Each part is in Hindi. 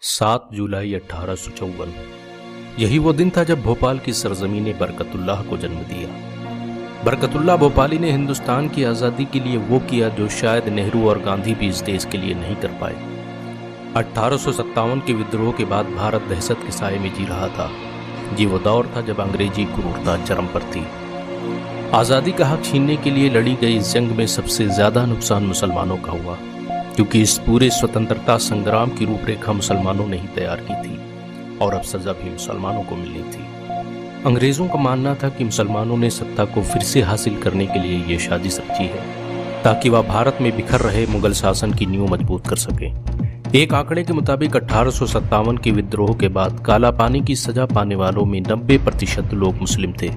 7 जुलाई 1854। यही वो दिन था जब भोपाल की सरजमी ने बरकतुल्लाह को जन्म दिया। बरकतुल्लाह भोपाली ने हिंदुस्तान की आज़ादी के लिए वो किया जो शायद नेहरू और गांधी भी इस देश के लिए नहीं कर पाए। 1857 के विद्रोह के बाद भारत दहशत के साए में जी रहा था। ये वो दौर था जब अंग्रेजी क्रूरता चरम पर थी। आज़ादी का हक छीनने के लिए लड़ी गई इस जंग में सबसे ज्यादा नुकसान मुसलमानों का हुआ, क्योंकि इस पूरे स्वतंत्रता संग्राम की रूपरेखा मुसलमानों ने ही तैयार की थी और अब सजा भी मुसलमानों को मिलनी थी। अंग्रेजों का मानना था कि मुसलमानों ने सत्ता को फिर से हासिल करने के लिए ये साजिश रची है ताकि वह भारत में बिखर रहे मुगल शासन की नींव मजबूत कर सके। एक आंकड़े के मुताबिक 1857 के विद्रोह के बाद काला पानी की सजा पाने वालों में 90% लोग मुस्लिम थे।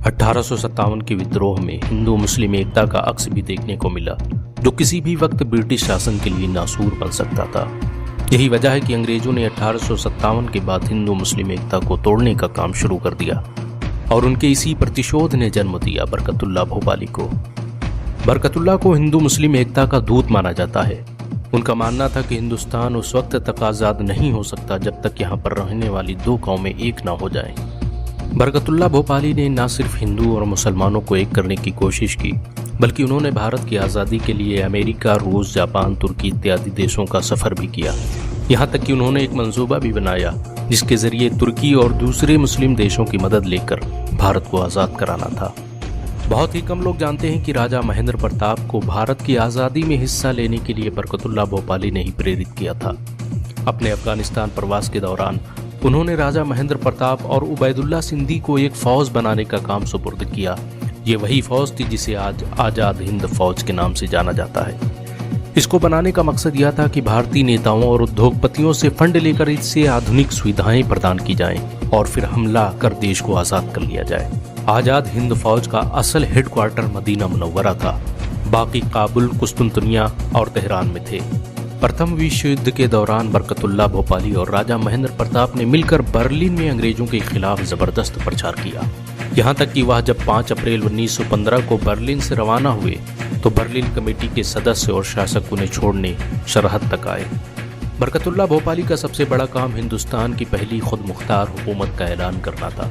1857 के विद्रोह में हिंदू मुस्लिम एकता का अक्स भी देखने को मिला, जो किसी भी वक्त ब्रिटिश शासन के लिए नासूर बन सकता था। यही वजह है कि अंग्रेजों ने 1857 के बाद हिंदू मुस्लिम एकता को तोड़ने का काम शुरू कर दिया और उनके इसी प्रतिशोध ने जन्म दिया बरकतुल्लाह भोपाली को। बरकतुल्लाह को हिंदू मुस्लिम एकता का दूत माना जाता है। उनका मानना था कि हिंदुस्तान उस वक्त तक आज़ाद नहीं हो सकता जब तक यहाँ पर रहने वाली दो कौमें एक ना हो जाएं। बरकतुल्लाह भोपाली ने न सिर्फ हिंदू और मुसलमानों को एक करने की कोशिश की, बल्कि उन्होंने भारत की आज़ादी के लिए अमेरिका, रूस, जापान, तुर्की इत्यादि देशों का सफ़र भी किया। यहाँ तक कि उन्होंने एक मंसूबा भी बनाया जिसके जरिए तुर्की और दूसरे मुस्लिम देशों की मदद लेकर भारत को आज़ाद कराना था। बहुत ही कम लोग जानते हैं कि राजा महेंद्र प्रताप को भारत की आज़ादी में हिस्सा लेने के लिए बरकतुल्लाह भोपाली ने ही प्रेरित किया था। अपने अफगानिस्तान प्रवास के दौरान उन्होंने राजा महेंद्र प्रताप और उबैदुल्ला सिंधी को एक फौज बनाने का काम सुपुर्द किया। ये वही फौज थी जिसे आज आज़ाद हिंद फौज के नाम से जाना जाता है। इसको बनाने का मकसद यह था कि भारतीय नेताओं और उद्योगपतियों से फंड लेकर इससे आधुनिक सुविधाएं प्रदान की जाएं और फिर हमला कर देश को आज़ाद कर लिया जाए। आज़ाद हिंद फौज का असल हेडक्वार्टर मदीना मुनव्वरा था, बाकी काबुल, कुस्तुनतुनिया और तेहरान में थे। प्रथम विश्व युद्ध के दौरान बरकतुल्लाह भोपाली और राजा महेंद्र प्रताप ने मिलकर बर्लिन में अंग्रेजों के खिलाफ जबरदस्त प्रचार किया। यहाँ तक कि वह जब 5 अप्रैल 1915 को बर्लिन से रवाना हुए तो बर्लिन कमेटी के सदस्य और शासक उन्हें छोड़ने सरहद तक आए। बरकतुल्लाह भोपाली का सबसे बड़ा काम हिंदुस्तान की पहली खुद मुख्तार हुकूमत का ऐलान करना था।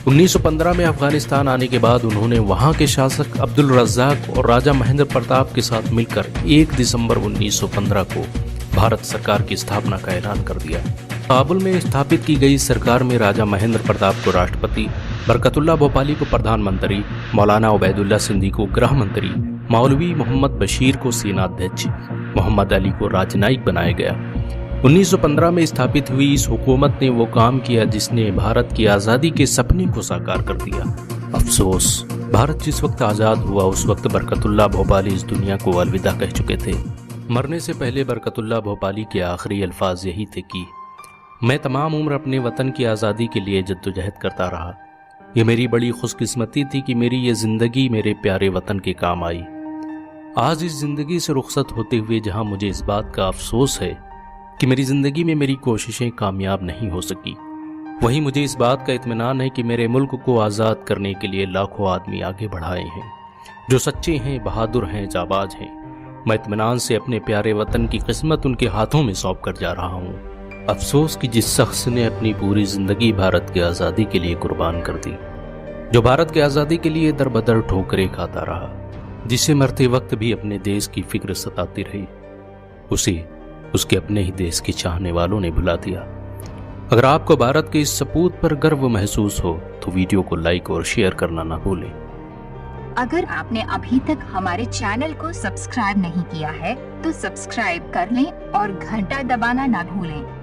1915 में अफगानिस्तान आने के बाद उन्होंने वहां के शासक अब्दुल रज़्ज़ाक और राजा महेंद्र प्रताप के साथ मिलकर 1 दिसंबर 1915 को भारत सरकार की स्थापना का ऐलान कर दिया। काबुल में स्थापित की गई सरकार में राजा महेंद्र प्रताप को राष्ट्रपति, बरकतुल्लाह भोपाली को प्रधानमंत्री, मौलाना उबैदुल्ला सिंधी को गृह मंत्री, मौलवी मोहम्मद बशीर को सेनाध्यक्ष, मोहम्मद अली को राजनयिक बनाया गया। 1915 में स्थापित हुई इस हुकूमत ने वो काम किया जिसने भारत की आज़ादी के सपने को साकार कर दिया। अफसोस, भारत जिस वक्त आज़ाद हुआ उस वक्त बरकतुल्लाह भोपाली इस दुनिया को अलविदा कह चुके थे। मरने से पहले बरकतुल्लाह भोपाली के आखिरी अल्फाज यही थे कि मैं तमाम उम्र अपने वतन की आज़ादी के लिए जद्दोजहद करता रहा। ये मेरी बड़ी खुशकिस्मती थी कि मेरी ये ज़िंदगी मेरे प्यारे वतन के काम आई। आज इस ज़िंदगी से रुखसत होते हुए जहाँ मुझे इस बात का अफसोस है कि मेरी ज़िंदगी में मेरी कोशिशें कामयाब नहीं हो सकी, वहीं मुझे इस बात का इत्मीनान है कि मेरे मुल्क को आज़ाद करने के लिए लाखों आदमी आगे बढ़ाए हैं जो सच्चे हैं, बहादुर हैं, जाबाज हैं। मैं इत्मीनान से अपने प्यारे वतन की किस्मत उनके हाथों में सौंप कर जा रहा हूँ। अफसोस कि जिस शख्स ने अपनी पूरी ज़िंदगी भारत की आज़ादी के लिए कुर्बान कर दी, जो भारत की आज़ादी के लिए दर बदर ठोकरें खाता रहा, जिसे मरते वक्त भी अपने देश की फिक्र सताती रही, उसे उसके अपने ही देश के चाहने वालों ने भुला दिया। अगर आपको भारत के इस सपूत पर गर्व महसूस हो तो वीडियो को लाइक और शेयर करना ना भूलें। अगर आपने अभी तक हमारे चैनल को सब्सक्राइब नहीं किया है तो सब्सक्राइब कर लें और घंटा दबाना ना भूलें।